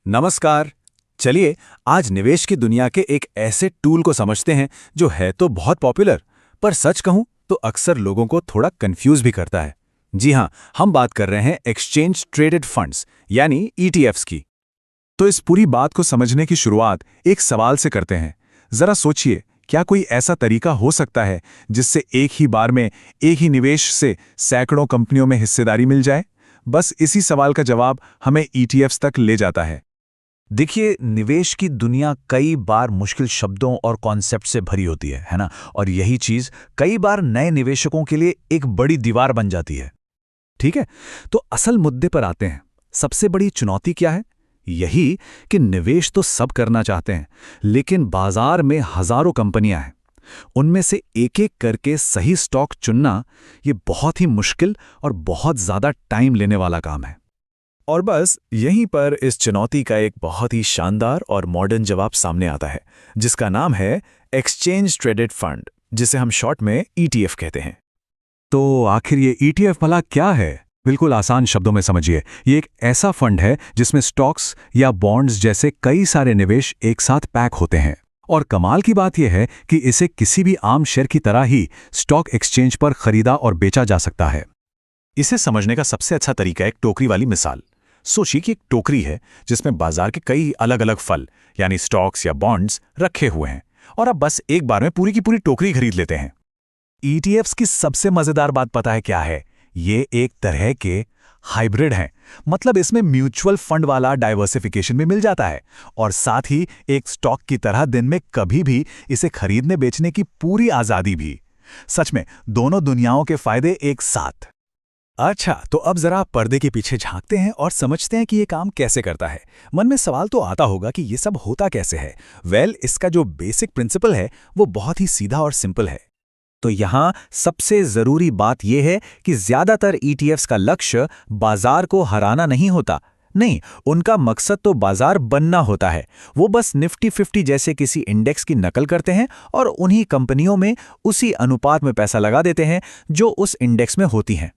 नमस्कार। चलिए आज निवेश की दुनिया के एक ऐसे टूल को समझते हैं जो है तो बहुत पॉपुलर, पर सच कहूं तो अक्सर लोगों को थोड़ा कंफ्यूज भी करता है। जी हां, हम बात कर रहे हैं एक्सचेंज ट्रेडेड फंड्स यानी ईटीएफ्स की। तो इस पूरी बात को समझने की शुरुआत एक सवाल से करते हैं। जरा सोचिए, क्या कोई ऐसा तरीका हो सकता है जिससे एक ही बार में एक ही निवेश से सैकड़ों कंपनियों में हिस्सेदारी मिल जाए? बस इसी सवाल का जवाब हमें ईटीएफ्स तक ले जाता है। देखिए, निवेश की दुनिया कई बार मुश्किल शब्दों और कॉन्सेप्ट से भरी होती है ना? और यही चीज कई बार नए निवेशकों के लिए एक बड़ी दीवार बन जाती है। ठीक है, तो असल मुद्दे पर आते हैं। सबसे बड़ी चुनौती क्या है? यही कि निवेश तो सब करना चाहते हैं, लेकिन बाजार में हजारों कंपनियां हैं। उनमें से एक एक करके सही स्टॉक चुनना ये बहुत ही मुश्किल और बहुत ज्यादा टाइम लेने वाला काम है। और बस यहीं पर इस चुनौती का एक बहुत ही शानदार और मॉडर्न जवाब सामने आता है, जिसका नाम है एक्सचेंज ट्रेडेड फंड, जिसे हम शॉर्ट में ईटीएफ कहते हैं। तो आखिर ये ईटीएफ भला क्या है? बिल्कुल आसान शब्दों में समझिए, ये एक ऐसा फंड है जिसमें स्टॉक्स या बॉन्ड्स जैसे कई सारे निवेश एक साथ पैक होते हैं। और कमाल की बात यह है कि इसे किसी भी आम शेयर की तरह ही स्टॉक एक्सचेंज पर खरीदा और बेचा जा सकता है। इसे समझने का सबसे अच्छा तरीका है एक टोकरी वाली मिसाल। सोचिए कि एक टोकरी है जिसमें बाजार के कई अलग अलग फल यानी स्टॉक्स या बॉन्ड्स रखे हुए हैं, और आप बस एक बार में पूरी की पूरी टोकरी खरीद लेते हैं। ईटीएफ्स की सबसे मजेदार बात पता है क्या है? ये एक तरह के हाइब्रिड हैं। मतलब इसमें म्यूचुअल फंड वाला डाइवर्सिफिकेशन भी मिल जाता है, और साथ ही एक स्टॉक की तरह दिन में कभी भी इसे खरीदने बेचने की पूरी आजादी भी। सच में दोनों दुनियाओं के फायदे एक साथ। अच्छा, तो अब जरा पर्दे के पीछे झांकते हैं और समझते हैं कि ये काम कैसे करता है। मन में सवाल तो आता होगा कि ये सब होता कैसे है। इसका जो बेसिक प्रिंसिपल है वो बहुत ही सीधा और सिंपल है। तो यहाँ सबसे जरूरी बात यह है कि ज्यादातर ईटीएफ्स का लक्ष्य बाजार को हराना नहीं होता। नहीं, उनका मकसद तो बाजार बनना होता है। वो बस निफ्टी 50 जैसे किसी इंडेक्स की नकल करते हैं और उन्हीं कंपनियों में उसी अनुपात में पैसा लगा देते हैं जो उस इंडेक्स में होती हैं।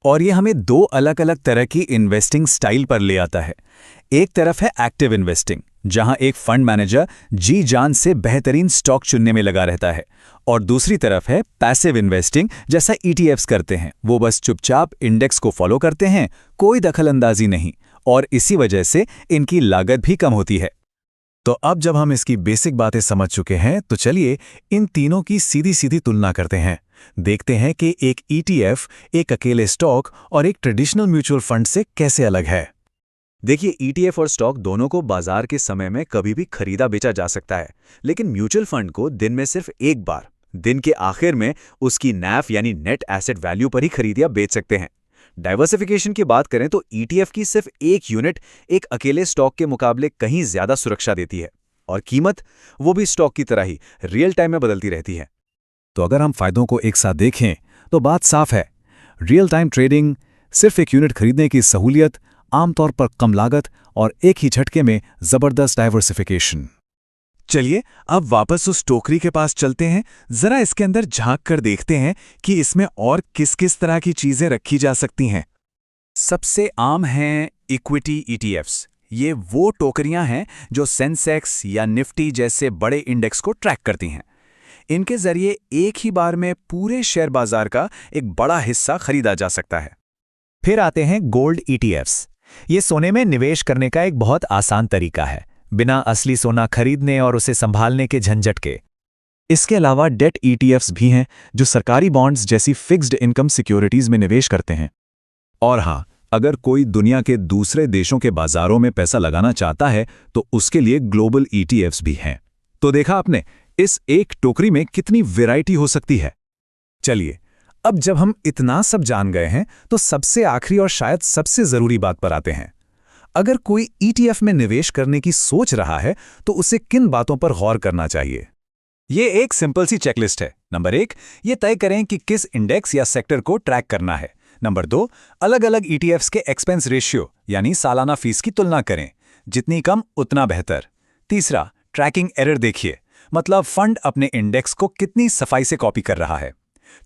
और ये हमें दो अलग अलग तरह की इन्वेस्टिंग स्टाइल पर ले आता है। एक तरफ है एक्टिव इन्वेस्टिंग, जहां एक फंड मैनेजर जी जान से बेहतरीन स्टॉक चुनने में लगा रहता है, और दूसरी तरफ है पैसिव इन्वेस्टिंग, जैसा ईटीएफ्स करते हैं। वो बस चुपचाप इंडेक्स को फॉलो करते हैं, कोई दखलंदाजी नहीं, और इसी वजह से इनकी लागत भी कम होती है। तो अब जब हम इसकी बेसिक बातें समझ चुके हैं, तो चलिए इन तीनों की सीधी सीधी तुलना करते हैं। देखते हैं कि एक ईटीएफ एक अकेले स्टॉक और एक ट्रेडिशनल म्यूचुअल फंड से कैसे अलग है। देखिए, ईटीएफ और स्टॉक दोनों को बाजार के समय में कभी भी खरीदा बेचा जा सकता है, लेकिन म्यूचुअल फंड को दिन में सिर्फ एक बार, दिन के आखिर में उसकी नैफ यानी नेट एसेट वैल्यू पर ही खरीद या बेच सकते हैं। डाइवर्सिफिकेशन की बात करें तो ईटीएफ की सिर्फ एक यूनिट एक अकेले स्टॉक के मुकाबले कहीं ज्यादा सुरक्षा देती है, और कीमत वो भी स्टॉक की तरह ही रियल टाइम में बदलती रहती है। तो अगर हम फायदों को एक साथ देखें तो बात साफ है। रियल टाइम ट्रेडिंग, सिर्फ एक यूनिट खरीदने की सहूलियत, आमतौर पर कम लागत और एक ही झटके में जबरदस्त डाइवर्सिफिकेशन। चलिए अब वापस उस टोकरी के पास चलते हैं। जरा इसके अंदर झांक कर देखते हैं कि इसमें और किस किस तरह की चीजें रखी जा सकती हैं। सबसे आम हैं इक्विटी ईटीएफ्स। ये वो टोकरियां हैं जो सेंसेक्स या निफ्टी जैसे बड़े इंडेक्स को ट्रैक करती हैं। इनके जरिए एक ही बार में पूरे शेयर बाजार का एक बड़ा हिस्सा खरीदा जा सकता है। फिर आते हैं गोल्ड ईटीएफ्स। ये सोने में निवेश करने का एक बहुत आसान तरीका है, बिना असली सोना खरीदने और उसे संभालने के झंझट के। इसके अलावा डेट ईटीएफ्स भी हैं जो सरकारी बॉन्ड्स जैसी फिक्स्ड इनकम सिक्योरिटीज में निवेश करते हैं। और हाँ, अगर कोई दुनिया के दूसरे देशों के बाजारों में पैसा लगाना चाहता है तो उसके लिए ग्लोबल ईटीएफ्स भी हैं। तो देखा आपने, इस एक टोकरी में कितनी वैरायटी हो सकती है। चलिए अब जब हम इतना सब जान गए हैं तो सबसे आखिरी और शायद सबसे जरूरी बात पर आते हैं। अगर कोई ईटीएफ में निवेश करने की सोच रहा है तो उसे किन बातों पर गौर करना चाहिए? ये एक सिंपल सी चेकलिस्ट है। नंबर 1, ये तय करें कि किस इंडेक्स या सेक्टर को ट्रैक करना है। नंबर 2, अलग अलग ईटीएफ्स के एक्सपेंस रेशियो यानी सालाना फीस की तुलना करें, जितनी कम उतना बेहतर। तीसरा, ट्रैकिंग एरर देखिए, मतलब फंड अपने इंडेक्स को कितनी सफाई से कॉपी कर रहा है।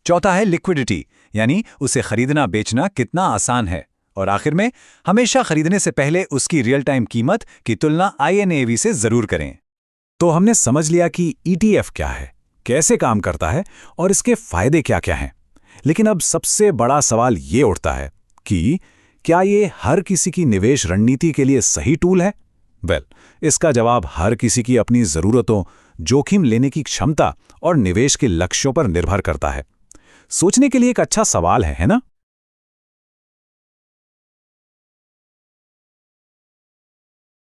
चौथा है लिक्विडिटी, यानी उसे खरीदना बेचना कितना आसान है। और आखिर में, हमेशा खरीदने से पहले उसकी रियल टाइम कीमत की तुलना INAV से जरूर करें। तो हमने समझ लिया कि ETF क्या है, कैसे काम करता है और इसके फायदे क्या-क्या हैं। लेकिन अब सबसे बड़ा सवाल ये उठता है कि क्या ये हर किसी की निवेश रणनीति के लिए सही टूल है? इसका जवाब हर किसी की अपनी जरूरतों, जोखिम लेने की क्षमता और निवेश के लक्ष्यों पर निर्भर करता है। सोचने के लिए एक अच्छा सवाल है ना?